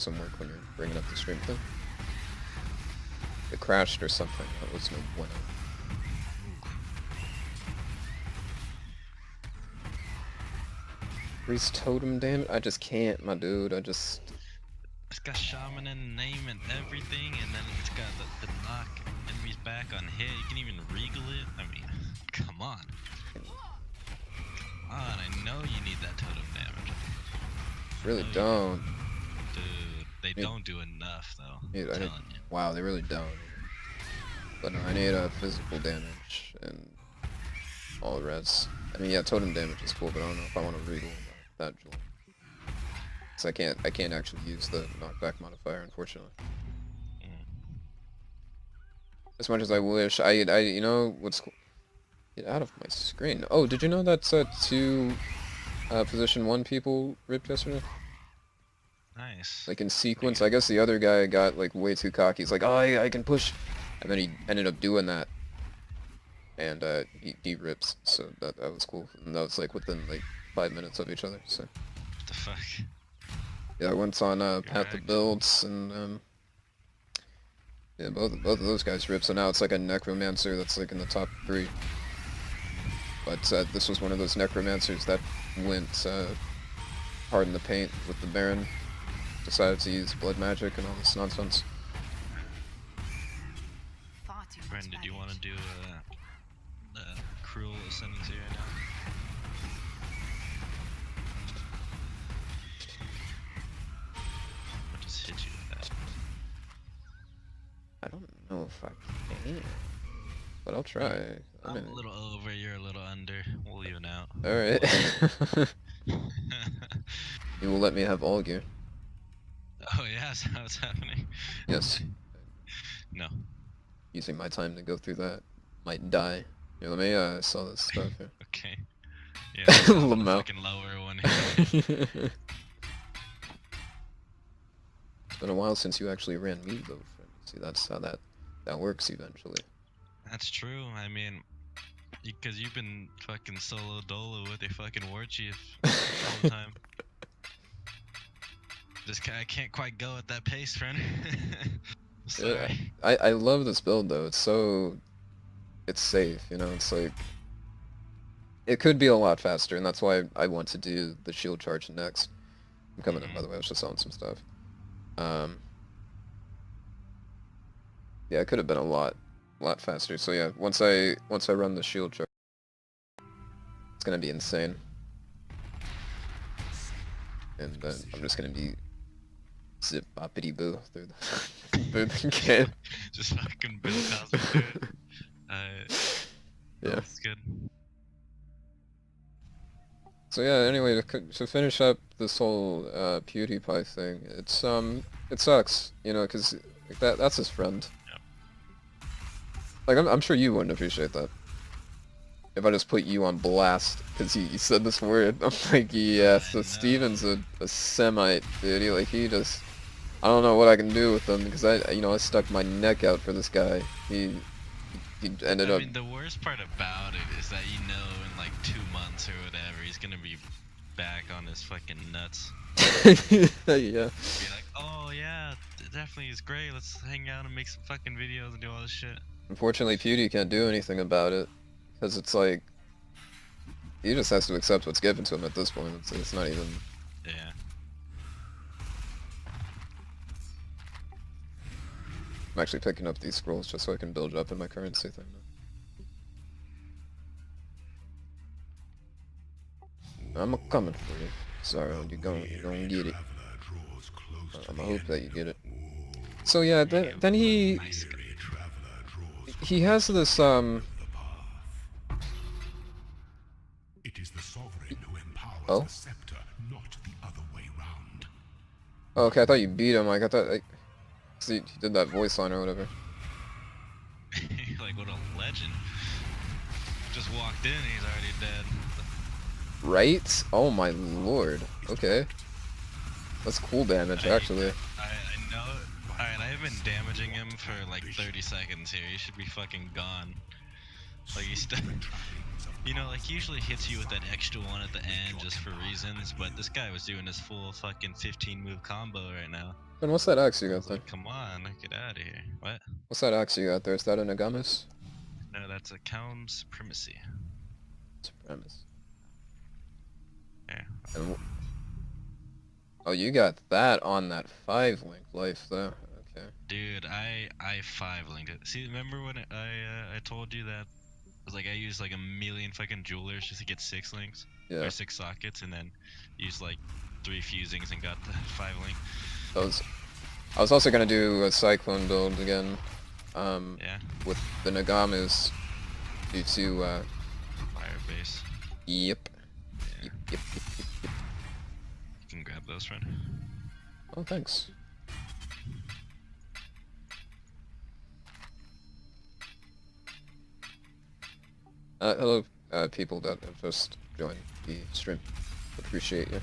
doesn't work when you're bringing up the stream thing. It crashed or something. That was no bueno. Increase totem damage? I just can't, my dude. It's got shaman in the name and everything, and then it's got the knock enemies back on hit. You can even regal it. I mean, come on. Come on, I know you need that totem damage. Really don't. Dude, they don't do enough though. Dude, I'm telling you. Wow, they really don't. But no, I need physical damage and all the rest. I mean, yeah, totem damage is cool, but I don't know if I want to regal that jewel. So I can't actually use the knockback modifier, unfortunately. As much as I wish, you know what's cool? Get out of my screen. Oh, did you know that two position 1 people ripped yesterday? Nice. Like in sequence. I guess the other guy got like way too cocky. He's like, oh, I can push, and then he ended up doing that, and he rips. So that was cool. And that was like within like 5 minutes of each other. So. What the fuck? Yeah, I went on Path of Builds, and yeah, both of those guys ripped. So now it's like a necromancer that's like in the top 3. But this was one of those necromancers that went hard in the paint with the Baron. Decided to use blood magic and all this nonsense. Bren, did you want to do the cruel ascendancy right now? I'll just hit you with that. I don't know if I can, but I'll try. I'm a little over, you're a little under. We'll even out. Alright. You will let me have all gear. Oh yeah, that's how it's happening. Yes. No. Using my time to go through that. Might die. Here, let me sell this stuff here. Okay. Yeah, the Lamau. fucking lower one here. It's been a while since you actually ran me though, friend. See, that's how that works eventually. That's true. I mean, because you've been fucking solo dolo with your fucking war chief all the time. I can't quite go at that pace, friend. Sorry. Yeah, I love this build though. It's safe, you know. It's like it could be a lot faster, and that's why I want to do the shield charge next. I'm coming in, by the way. I was just selling some stuff. Yeah, it could have been a lot faster. So yeah, once I run the shield charge, it's gonna be insane, and then I'm just gonna be zip boppity boo through the game. Just fucking Bill Cosby, dude. Yeah. That's good. So yeah, anyway, to finish up this whole PewDiePie thing, it sucks, you know, because that's his friend. Yep. Like I'm sure you wouldn't appreciate that if I just put you on blast because you said this word. I'm like, yeah, so Steven's a Semite, dude. He just, I don't know what I can do with him because I stuck my neck out for this guy. He ended up. I mean, the worst part about it is that you know in like 2 months or whatever he's gonna be back on his fucking nuts. Yeah. Be like, oh yeah, definitely is great. Let's hang out and make some fucking videos and do all this shit. Unfortunately, Pewdie can't do anything about it because it's like he just has to accept what's given to him at this point. It's not even. Yeah. I'm actually picking up these scrolls just so I can build up in my currency thing now. I'm coming for you. Sorry, you're gonna get it. I'm gonna hope that you get it. So yeah, then he has this It is the sovereign who empowers the scepter, not the other way round. Oh, okay, I thought you beat him. Like I thought, like, see, he did that voice line or whatever. Like what a legend. Just walked in, he's already dead. Right? Oh my lord. Okay. That's cool damage, actually. I know. Alright, I've been damaging him for like 30 seconds here. He should be fucking gone. Like he's still. You know, like usually hits you with that extra one at the end just for reasons, but this guy was doing his full fucking 15 move combo right now. And what's that axe you I got was there? like, come on, get out of here. What? What's that axe you got there? Is that a Nagamis? No, that's a Calm Supremacy. Supremus. Yeah. And oh, you got that on that 5-link life though. Okay. Dude, I 5-linked it. See, remember when I told you that? It was like I used like a million fucking jewelers just to get 6 links? Yeah. Or 6 sockets, and then used like 3 fusings and got the 5-link. I was also gonna do a Cyclone build again. Yeah. With the Nagamis due to Fire base. Yep. Yeah. Yep. You can grab those, friend. Oh, thanks. Hello, people that have just joined the stream. Appreciate you.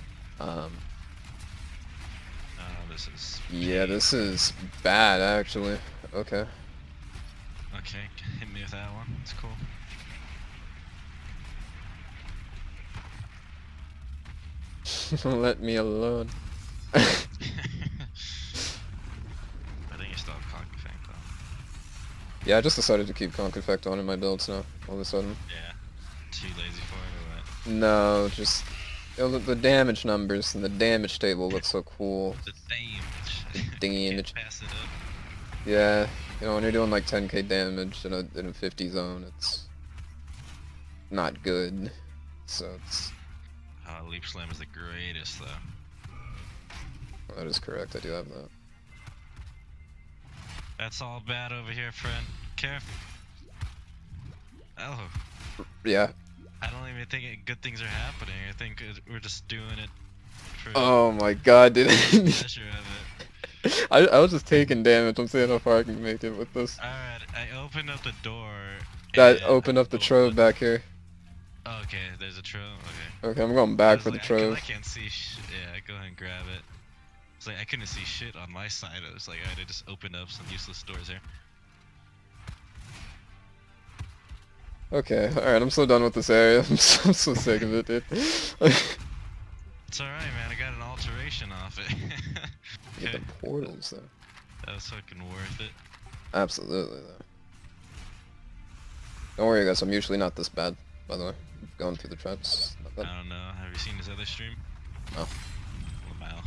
This is... Yeah, this is bad, actually. Okay. Okay, hit me with that one. It's cool. Let me alone. I think you still have Conk Effect, though. Yeah, I just decided to keep Conk Effect on in my builds now, all of a sudden. Yeah. Too lazy for it, or what? No, just... You know, the damage numbers and the damage table look so cool. The damage. The damage. Can't pass it up. Yeah, you know, when you're doing like 10k damage in a 50 zone, it's not good. So it's... Leap Slam is the greatest, though. That is correct, I do have that. That's all bad over here, friend. Careful. Oh. Yeah. I don't even think good things are happening. I think we're just doing it for Oh my god, dude. the pleasure of it. I was just taking damage. I'm seeing how far I can make it with this. Alright, I opened up the door. That and opened up the trove back here. Oh, okay, there's a trove. Okay. Okay, I'm going I back was for the like, trove. I can't see shit. Yeah, go ahead and grab it. It's like I couldn't see shit on my side. I was like, I just opened up some useless doors here. Okay, alright, I'm so done with this area. I'm so sick of it, dude. It's alright, man. I got an alteration off it. Get Okay. the portals, though. That was fucking worth it. Absolutely, though. Don't worry, guys. I'm usually not this bad, by the way. Going through the traps. Not bad. I don't know. Have you seen his other stream? No. Wow.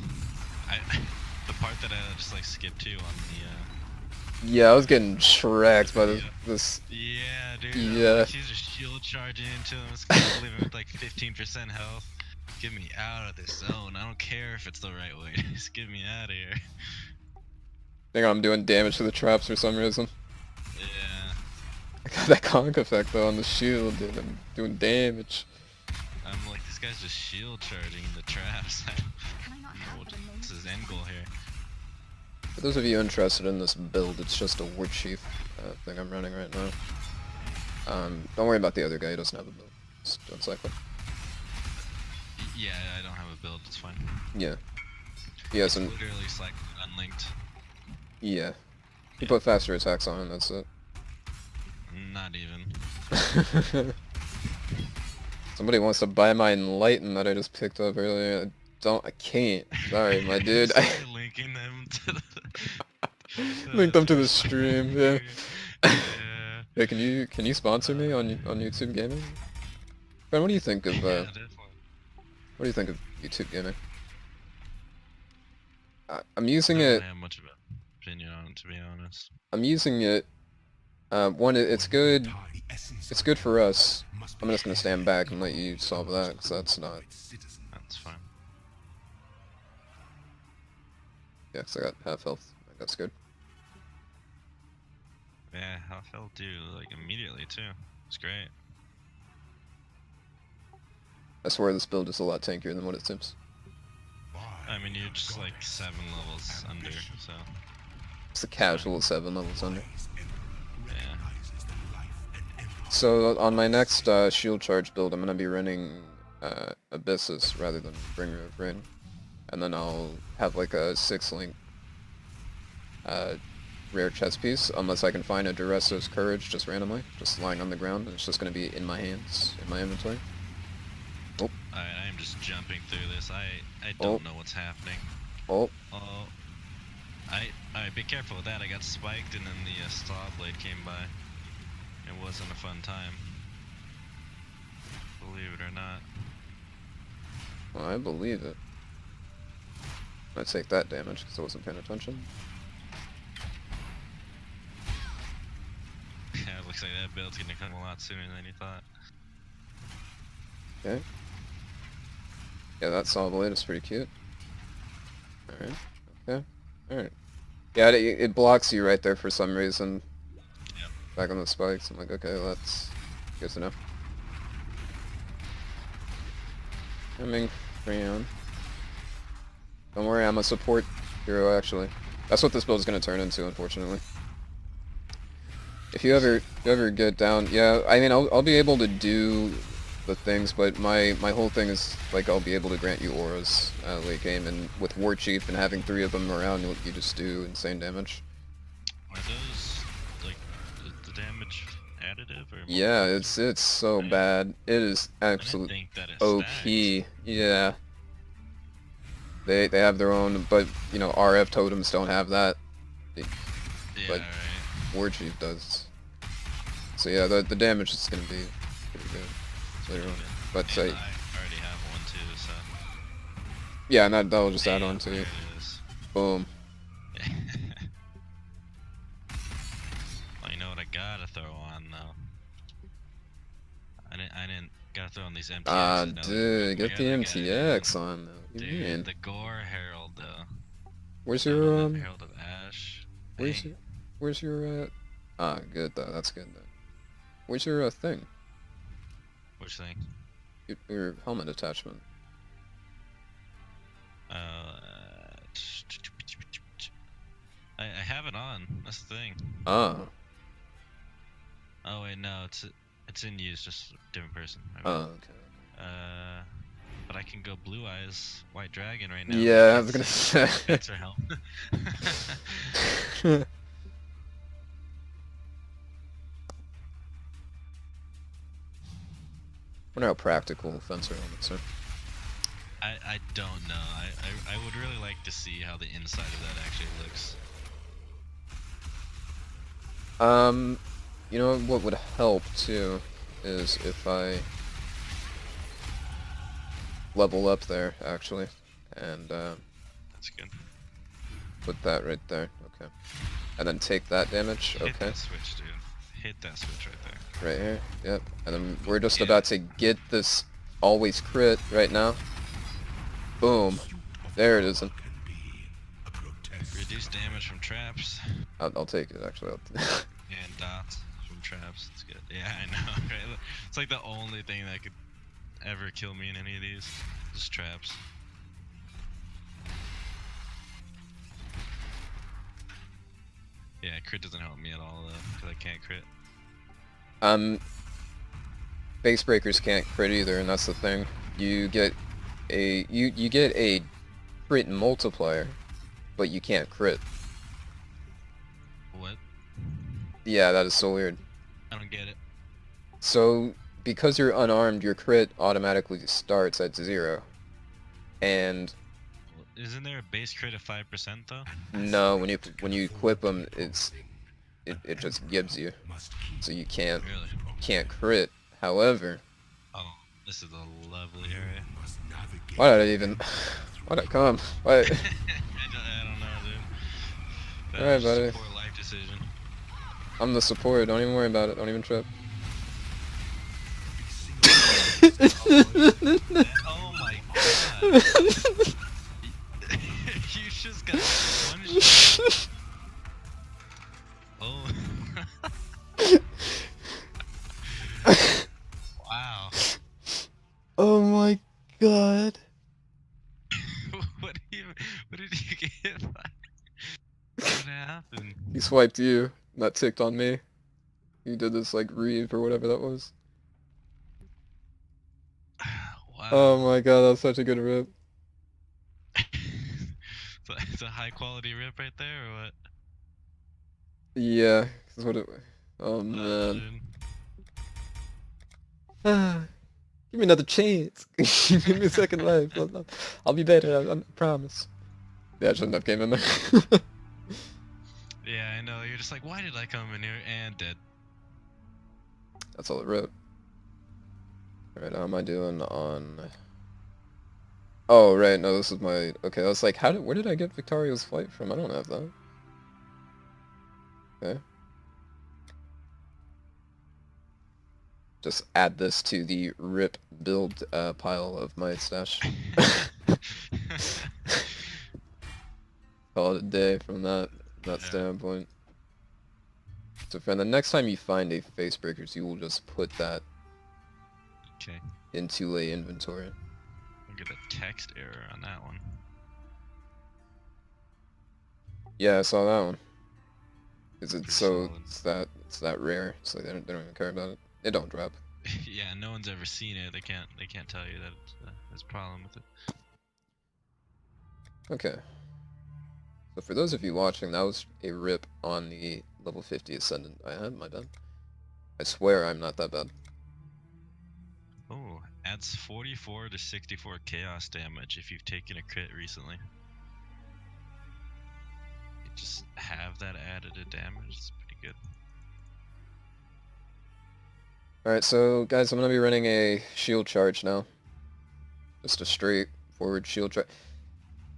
The part that I just like skipped to on the Yeah, I was getting shreked by this. Yeah, dude. Yeah. Like, he's just shield charging into him. It's gonna leave him with like 15% health. Get me out of this zone. I don't care if it's the right way. Just get me out of here. I think I'm doing damage to the traps for some reason. Yeah. I got that conk effect though on the shield, dude. I'm doing damage. I'm like, this guy's just shield charging the traps. I don't know what's his end goal here. For those of you interested in this build, it's just a war chief thing I'm running right now. Don't worry about the other guy. He doesn't have a build. Just don't cycle. Yeah, I don't have a build. It's fine. Yeah. He hasn't. Literally, it's like unlinked. Yeah. He put faster attacks on, and that's it. Not even. Somebody wants to buy my Enlighten that I just picked up earlier. I can't. Sorry, my dude. I Start linking them to the... linked them to the stream, yeah. Yeah. Hey, can you sponsor me on YouTube Gaming? Ben, what do you think of Yeah, definitely. what do you think of YouTube Gaming? I'm using I it. don't have much of an opinion on it, to be honest. I'm using it. One, it's good. It's good for us. I'm just gonna stand back and let you solve that, because that's not. That's fine. Yeah, 'cause I got half health. That's good. Yeah, I felt too, like immediately too. It's great. I swear this build is a lot tankier than what it seems. I mean, you're just like 7 levels under, so It's the casual 7 levels under. yeah. So on my next shield charge build, I'm gonna be running Abyssus rather than Bringer of Rain, and then I'll have like a 6-link rare chest piece, unless I can find a Duresto's Courage just randomly, just lying on the ground, and it's just gonna be in my hands, in my inventory. Oh. Alright, I am just jumping through this. I Oh. don't know what's happening. Oh. Oh. Alright, be careful with that. I got spiked and then the saw blade came by. It wasn't a fun time. Believe it or not. Well, I believe it. I take that damage because I wasn't paying attention. Yeah, it looks like that build's gonna come a lot sooner than you thought. Okay. Yeah, that saw blade is pretty cute. Alright. Okay. Alright. Yeah, it blocks you right there for some reason. Yep. Back on the spikes. I'm like, okay, that's good to know. Coming Freon. Don't worry, I'm a support hero, actually. That's what this build is going to turn into, unfortunately. If you ever get down, yeah, I mean, I'll be able to do the things, but my whole thing is, like, I'll be able to grant you auras late game, and with War Chief and having 3 of them around, you just do insane damage. Are those, like, the damage additive? Or Yeah, it's so bad. It is absolutely OP. Yeah. They have their own, but, you know, RF totems don't have that. Yeah, But right. War Chief does. So yeah, the damage is gonna be pretty good later on. But I already have one too, so. yeah, and that'll just add on to there it. it is. Boom. Well, you know what I gotta throw on though. I didn't gotta throw on these MTXs. Ah, now dude, get the gotta MTX on though. What do you mean? Dude, the Gore Herald though. Where's Found your on the Herald of Ash. Dang. where's your ah, good though. That's good though. Where's your thing? Which thing? Your helmet attachment. I have it on. That's the thing. Ah. Oh wait, no, it's in use, just a different person. Oh, okay. But I can go Blue Eyes, White Dragon right now. Yeah, I was gonna say. That's her helm. Wonder how practical fencer helmets are. I don't know. I would really like to see how the inside of that actually looks. You know what would help too is if I level up there actually, and That's good. put that right there. Okay, and then take that damage. Hit Okay, that switch, dude. Hit that switch right there. right here. Yep. And then we're just Yeah. about to get this always crit right now. Boom. There it is. Reduce damage from traps I'll take it actually. and dots from traps. It's good. Yeah, I know. Right? It's like the only thing that could ever kill me in any of these. Just traps. Yeah, crit doesn't help me at all though, because I can't crit. Base breakers can't crit either, and that's the thing. You get a you get a crit multiplier, but you can't crit. What? Yeah, that is so weird. I don't get it. So because you're unarmed, your crit automatically starts at 0. And Isn't there a base crit of 5% though? no, when you equip them, it just gives you, so you can't crit. However, Oh, this is a lovely area. why did I even? Why'd I come? Why? I don't know, dude. That Alright, was buddy. a poor life decision. I'm the support. Don't even worry about it. Don't even trip. Oh my god. You just got punished. Oh. Wow. Oh my god. What did you get hit by? What happened? He swiped you, not ticked on me. You did this like reeve or whatever that was. Wow. Oh my god, that was such a good rip. So it's a high quality rip right there, or what? Yeah, 'cause what it... Oh, man. Dude. Ah, give me another chance. Give me a second life. I'll be better, I promise. Yeah, I shouldn't have came in there. Yeah, I know. You're just like, why did I come in here and dead? That's all it wrote. Alright, how am I doing on... Oh, right, no, this is my... Okay, I was like, where did I get Victoria's flight from? I don't have that. Okay. Just add this to the rip build pile of my stash. Call it a day from that Yeah. standpoint. So friend, the next time you find a face breakers, you will just put that Okay. into a inventory. I'll get a text error on that one. Yeah, I saw that one. Cause it's Pretty it's that rare, so they don't even care about it. It don't drop. Yeah, no one's ever seen it. They can't tell you that there's a problem with it. Okay. So for those of you watching, that was a rip on the level 50 Ascendant I had, my bad. I swear I'm not that bad. Oh, adds 44 to 64 chaos damage if you've taken a crit recently. You just have that added to damage. It's pretty good. Alright, so guys, I'm gonna be running a shield charge now. Just a straight forward shield charge.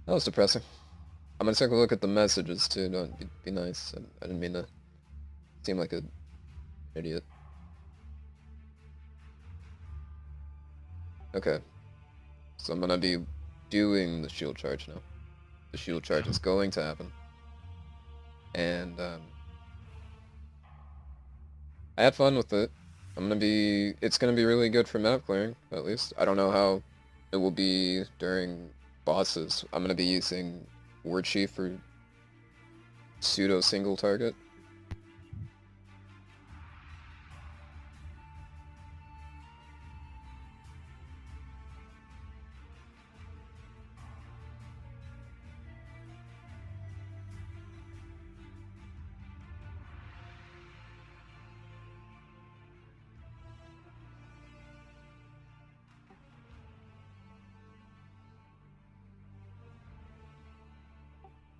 That was depressing. I'm gonna take a look at the messages too, don't be nice. I didn't mean to seem like an idiot. Okay. So I'm gonna be doing the shield charge now. The shield charge is going to happen. And I had fun with it. It's gonna be really good for map clearing, at least. I don't know how it will be during bosses. I'm gonna be using Word Chief for pseudo single target.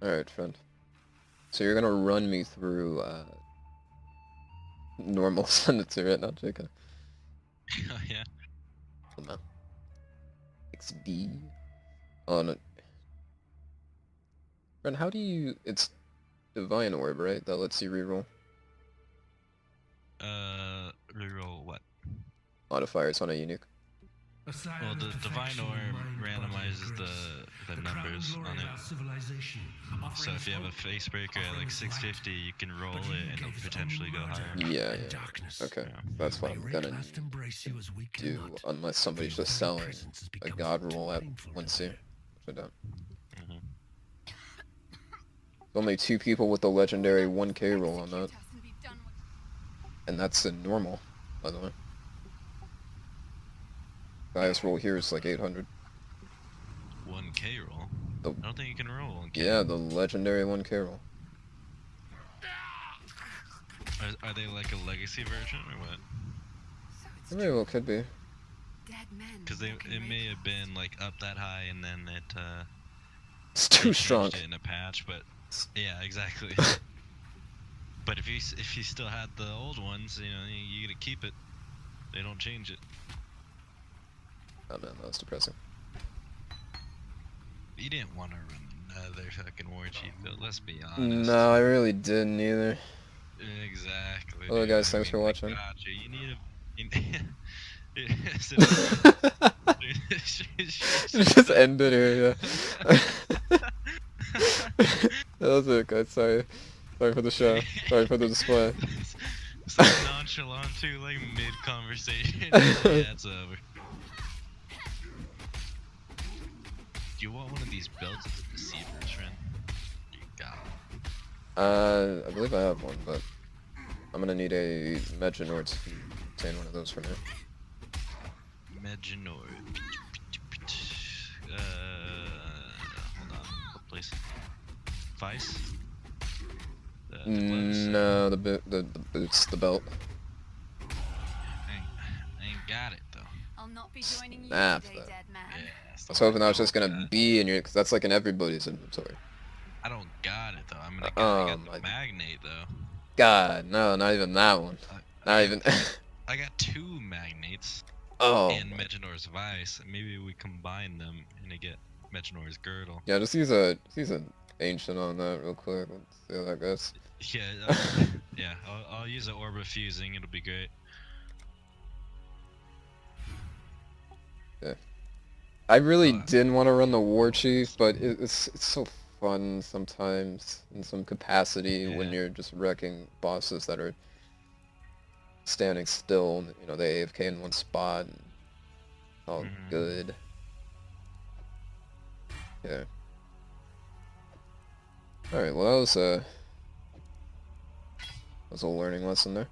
Alright, friend. So you're gonna run me through normal Senator right now, Jacob. Oh yeah. XD. Oh no. Friend, how do you... It's Divine Orb, right? That lets you reroll Reroll what? modifiers on a unique. Well, the Divine Orb randomizes the numbers on it. So if you have a face breaker at like 650, you can roll it and it'll potentially go higher. Yeah. Okay, Yeah. that's what I'm gonna do, unless somebody's just selling a god roll at 1C, which I don't. Mhm. Only 2 people with the legendary 1K roll on that. And that's in normal, by the way. The highest roll here is like 800. 1K roll? The- I don't think you can roll 1K. Yeah, the legendary 1K roll. Are they like a legacy version or what? It very well could be. Because it may have been like up that high and then it It's they too changed strong. it in a patch, but yeah, exactly. But if you still had the old ones, you know, you gotta keep it. They don't change it. Oh man, that was depressing. You didn't want to run another fucking war chief, though. Let's be honest. No, I really didn't either. Exactly. Hello dude. guys, I thanks for mean, watching. Gotcha. You need Just end it here, yeah. That was it, guys. Sorry for the show. Sorry for the display. So nonchalant too, like mid conversation. Yeah, it's over. Do you want one of these belts of the deceivers, friend? You got it. I believe I have one, but I'm gonna need a Meginord to obtain one of those for now. Meginord. Hold on. What place? Vice? The gloves? No, the boots, the belt. I ain't got it though. I'll not be joining you Snap today, that. dead man. Yeah, that's I the was one hoping that was just don't gonna got. be in your, because that's like in everybody's inventory. I don't got it though. I mean, I got the my magnate though. God, no, not even that one. Not even. I got 2 magnates Oh. and Meginor's Vice. Maybe we combine them and I get Meginor's Girdle. Yeah, just use an ancient on that real quick. Let's see how that goes. Yeah, yeah. I'll use an Orb of Fusing. It'll be great. Yeah. I really didn't want to run the War Chief, but it's so fun sometimes in some capacity when you're just wrecking bosses that are standing still. You know, they AFK in one spot. And all good. Yeah. All right. Well, that was a learning lesson there.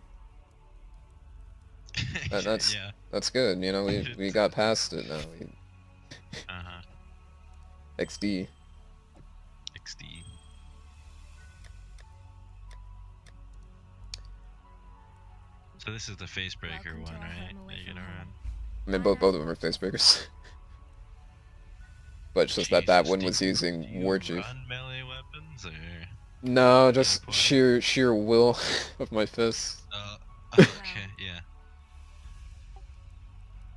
That's good. You know, we got past it now. XD. XD. So this is the face breaker one, right? That you're gonna run. I mean, both of them are face breakers. But it's just that one was using War Chief. Run melee weapons or? No, just sheer will of my fists. Okay,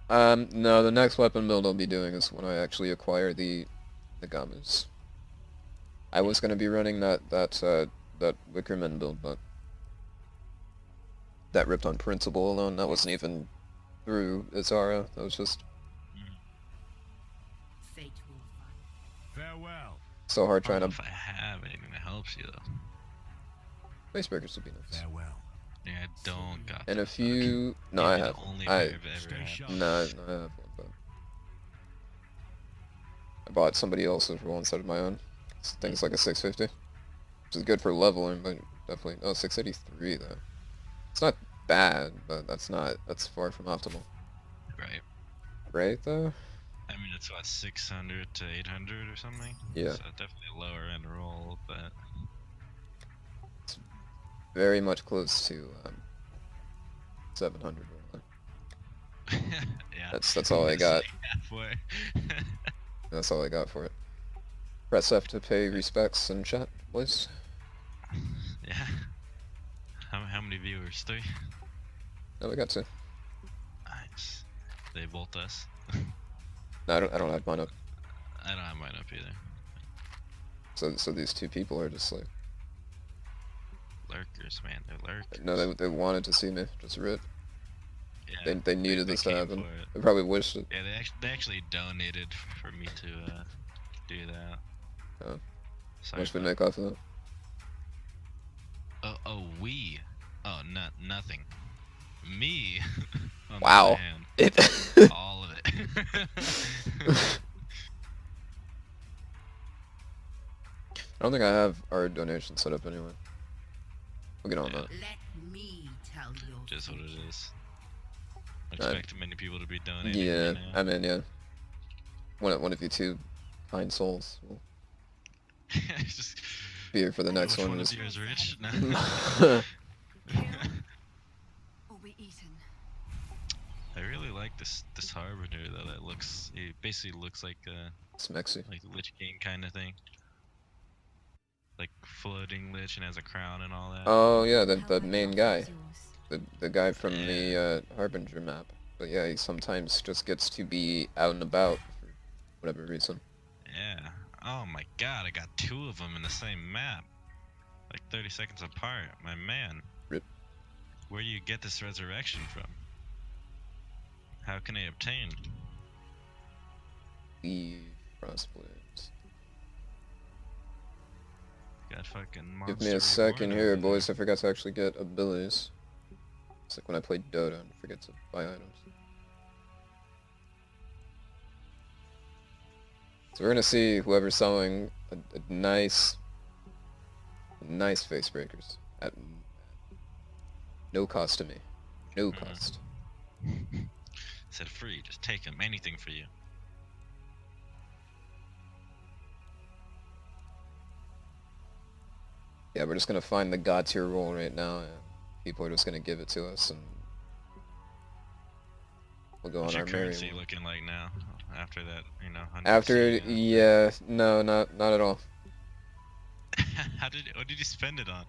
yeah. No, the next weapon build I'll be doing is when I actually acquire the Gamus. I was gonna be running that Wickerman build, but that ripped on principle alone. That wasn't even through Izara. That was just Farewell. so hard trying to. If I have anything that helps you though. Face breakers would be nice. Farewell. Yeah, I don't got. And that. if you, no, Maybe I the have. only I pair I've ever had. no, I have one, but I bought somebody else's for one instead of my own. I think it's like a 650, which is good for leveling, but definitely 683 though. It's not bad, but that's far from optimal. Right. Right though? I mean, it's what 600 to 800 or something. Yeah. So definitely a lower end roll, but It's very much close to 700. yeah. That's all I got. Halfway. That's all I got for it. Press F to pay respects in chat, please. Yeah. How many viewers? 3? No, we got 2. Nice. They bolt us. No, I don't have mine up. I don't have mine up either. So these 2 people are just like, Lurkers, man. They're lurkers. no, they wanted to see me just rip. Yeah, They needed this to came happen. for it. They probably wished it. Yeah, they actually donated for me to do that. Oh. How Sorry much we about- make off of that? we. Oh, nothing. Me. on the Wow. other hand, all of it. I don't think I have our donation set up anyway. We'll get on that. Let me tell you. Just what it is. I expect many people to be donating. Yeah, right now. I mean, yeah. One of you 2 kind souls will Just be here for the next which one. of Just- you is rich? No. Or be eaten. I really like this Harbinger though. That looks. It basically looks like It's Mexi. like Lich King kind of thing. Like floating Lich and has a crown and all that. Oh yeah, the How main much guy, is yours? the guy from the Harbinger map. But yeah, he sometimes just gets to be out and about for whatever reason. Yeah. Oh my god, I got 2 of them in the same map. Like 30 seconds apart. My man. Rip. Where do you get this resurrection from? How can I obtain? Leave Frostblades. Got fucking monster Give me a second here, boys. I forgot to actually get abilities. It's like when I played Dota and forget to buy items. So we're gonna see whoever's selling a nice face breakers at no cost to me. No cost. Said free, just take them. Anything for you. Yeah, we're just gonna find the god tier role right now, and people are just gonna give it to us, and we'll go What's on your our merry currency way. looking like now? After that, you know, 100 After, C, yeah, no, not at all. what did you spend it on?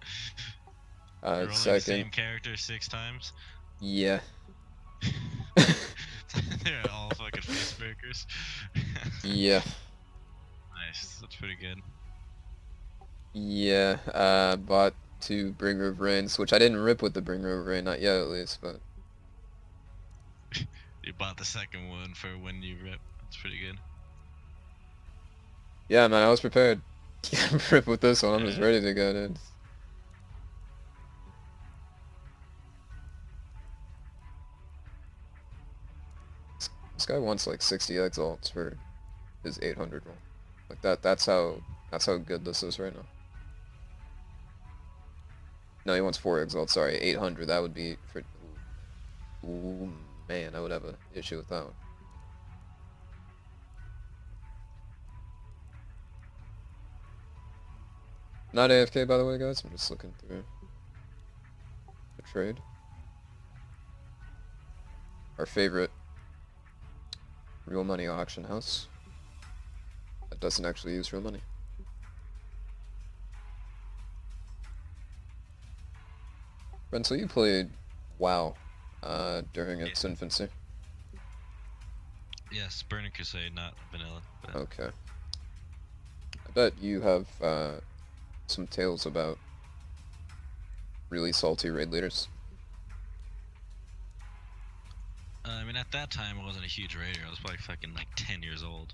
Rolling the Second, same character 6 times? yeah. They're all fucking face breakers. Yeah, Nice, that's pretty good. yeah, bought 2 Bringer of Rains, which I didn't rip with the Bringer of Rain, not yet at least, but You bought the second one for when you rip. That's pretty good. yeah, man, I was prepared. Rip with this one, I'm just Yeah. ready to go, dude. This guy wants like 60 exalts for his 800 roll. Like that's how good this is right now. No, he wants 4 exalts, sorry, 800, that would be for... Ooh, man, I would have an issue with that one. Not AFK, by the way, guys. I'm just looking through the trade. Our favorite real money auction house that doesn't actually use real money. Ren, so you played WoW during its infancy? Yes, Burning Crusade, not vanilla. But Okay. I bet you have some tales about really salty raid leaders. I mean, at that time, I wasn't a huge raider. I was probably fucking like 10 years old.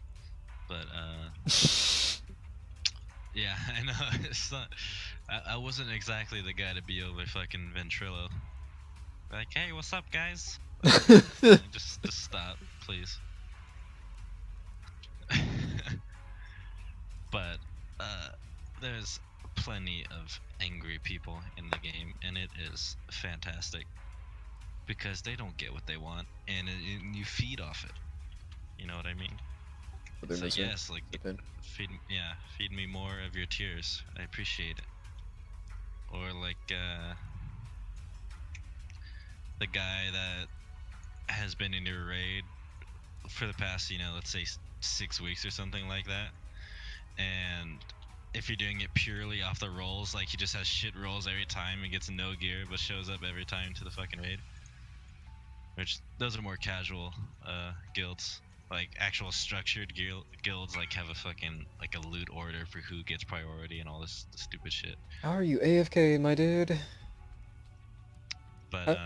But yeah, I know. It's not. I wasn't exactly the guy to be over fucking Ventrilo. Like, hey, what's up, guys? Just stop, please. But there's plenty of angry people in the game, and it is fantastic because they don't get what they want, and you feed off it. You know what I mean? It's like, yes, like feed me more of your tears. I appreciate it. Or like the guy that has been in your raid for the past, you know, let's say 6 weeks or something like that, and if you're doing it purely off the rolls, like he just has shit rolls every time and gets no gear but shows up every time to the fucking raid. Which, those are more casual guilds. Like actual structured guilds like have a fucking like a loot order for who gets priority and all this stupid shit. How are you AFK, my dude? But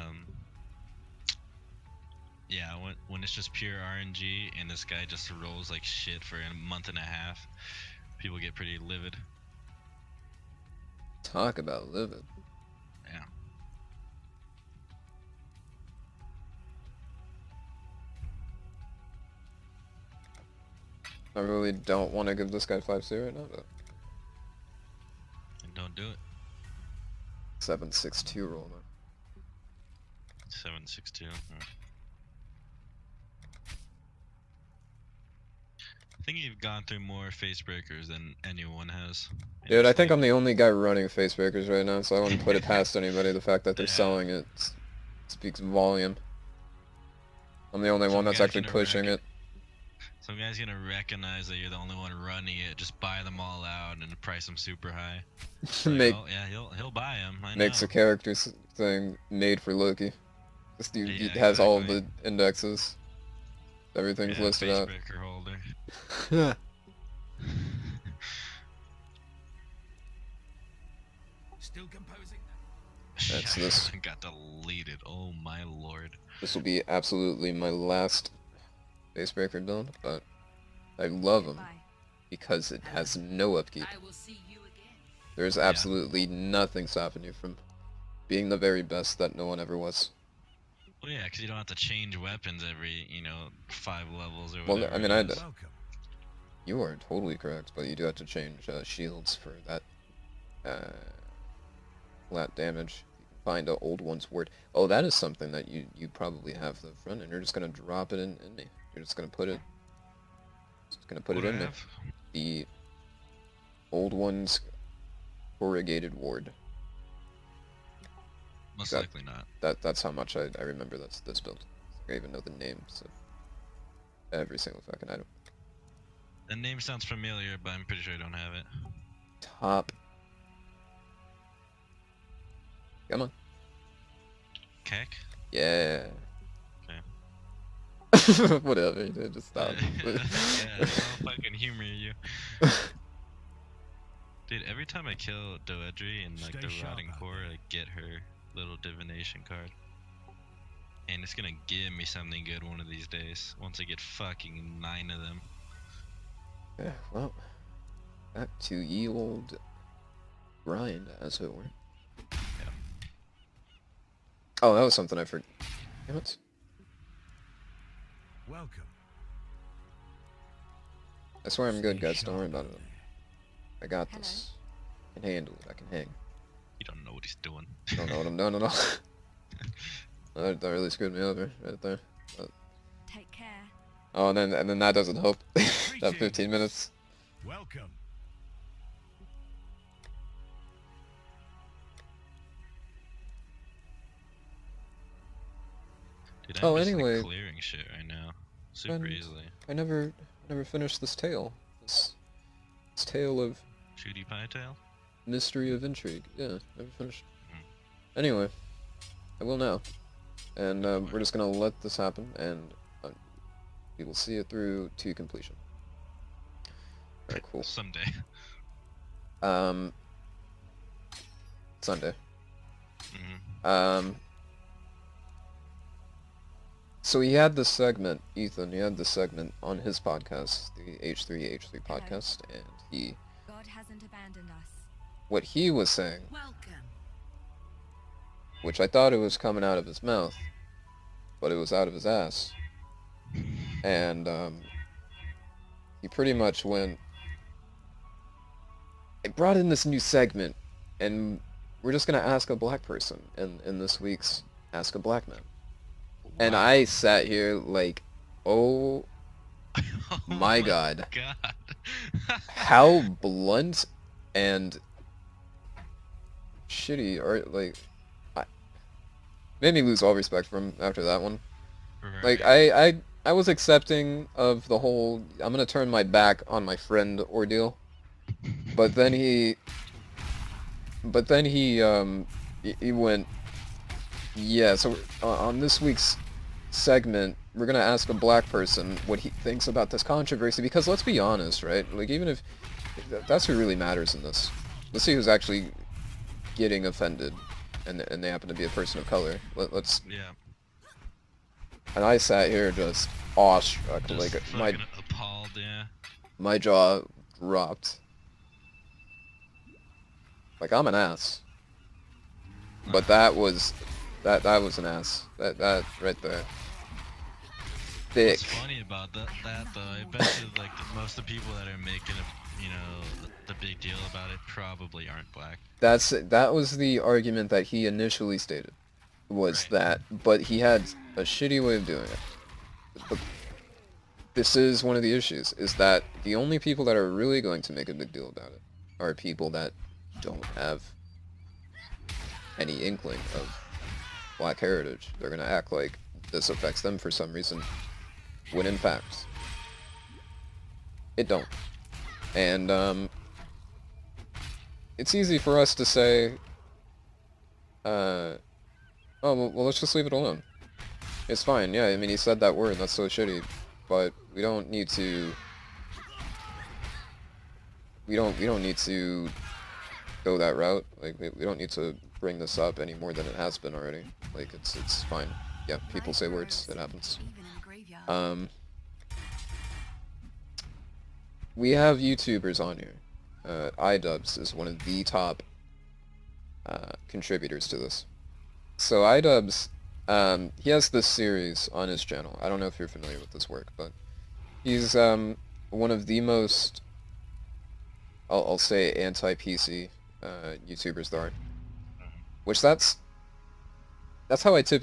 yeah, when it's just pure RNG and this guy just rolls like shit for a month and a half, people get pretty livid. Talk about livid. Yeah. I really don't want to give this guy 5C right now, but And don't do it. 762 roll now. 762. I think you've gone through more face breakers than anyone has. Dude, I think I'm the only guy running face breakers right now, so I wouldn't put it past anybody. The fact that they're selling it speaks volume. I'm the only one that's actually pushing it. Some guy's gonna recognize that you're the only one running it, just buy them all out and price them super high. Like, oh, yeah, he'll buy them. Makes a character thing made for Loki. This dude has all the indexes. Everything's listed out. Facebreaker holder. Still composing. That's this. Got deleted. Oh my lord. This will be absolutely my last Facebreaker build, but I love him because it has no upkeep. I will see you again. There's absolutely nothing stopping you from being the very best that no one ever was. Well, yeah, because you don't have to change weapons every, 5 levels or whatever. Well, I mean, you are totally correct, but you do have to change shields for that flat damage. You can find an old one's word. Oh, that is something that you probably have the front, and you're just gonna drop it in me. You're just gonna put it. Just gonna put it in me. The old one's corrugated ward. Most That- likely not. That's how much I remember this build. I even know the names of every single fucking item. The name sounds familiar, but I'm pretty sure I don't have it. Top. Come on. Keck? Yeah. Okay. Whatever, dude, just stop. Yeah, I'll fucking humor you. Dude, every time I kill Doedri in like the Stay sharp Rotting out Core, I get her little divination card. And it's gonna give me something good one of these days, once I get fucking 9 of them. Yeah, well, back to ye old grind, as it were. Yeah. Oh, that was something I forgot. Damn it. Welcome. I swear I'm good, Stay guys. Don't worry sharp about out it. I got Hello. this. I can handle it. I can hang. You don't know what he's doing. Don't know what I'm doing at all. That really screwed me over right there. Take care. Oh, and then that doesn't help. That 15 minutes. Welcome. Dude, I'm Oh, just, like, anyway. clearing shit right now. Super And- easily. I never finished this tale. This tale of Shooty Pie Tail? mystery of intrigue. Yeah, never finished. Mm. Anyway, I will now, and we're just gonna let this happen, and we will see it through to completion. Very cool. Someday. Sunday. Hmm. So he had this segment, Ethan. He had this segment on his podcast, the H3 podcast, and God hasn't abandoned us. what he was saying, Welcome. which I thought it was coming out of his mouth, but it was out of his ass. And he pretty much went. I brought in this new segment, and we're just gonna ask a black person in this week's Ask a Black Man. And Wow. I sat here like, oh Oh my god, God. how blunt and shitty, or like, made me lose all respect for him after that one. Like, Right. I was accepting of the whole I'm gonna turn my back on my friend ordeal, but then he he went, yeah. So on this week's segment, we're gonna ask a black person what he thinks about this controversy, because let's be honest, right? Like, even if that's who really matters in this. Let's see who's actually getting offended, and they happen to be a person of color. Let's. Yeah. And I sat here just awestruck, Just like fucking appalled, yeah. my jaw dropped. Like, I'm an ass, but that was an ass. That right there. Thick. What's funny about that though, I bet you like most of the people that are making the big deal about it probably aren't black. That was the argument that he initially stated, was Right. that, but he had a shitty way of doing it. But this is one of the issues, is that the only people that are really going to make a big deal about it are people that don't have any inkling of black heritage. They're going to act like this affects them for some reason, when in fact, it don't. And, it's easy for us to say, oh, well, let's just leave it alone. It's fine, yeah, I mean, he said that word, that's so shitty, but we don't need to... We don't need to go that route. Like, we don't need to bring this up any more than it has been already. Like, it's fine. Yeah, people say words, it happens. Even in the graveyard. We have YouTubers on here. iDubbbz is one of the top contributors to this. So iDubbbz, he has this series on his channel. I don't know if you're familiar with this work, but he's one of the most, I'll say, anti-PC YouTubers there are. Which that's how I typically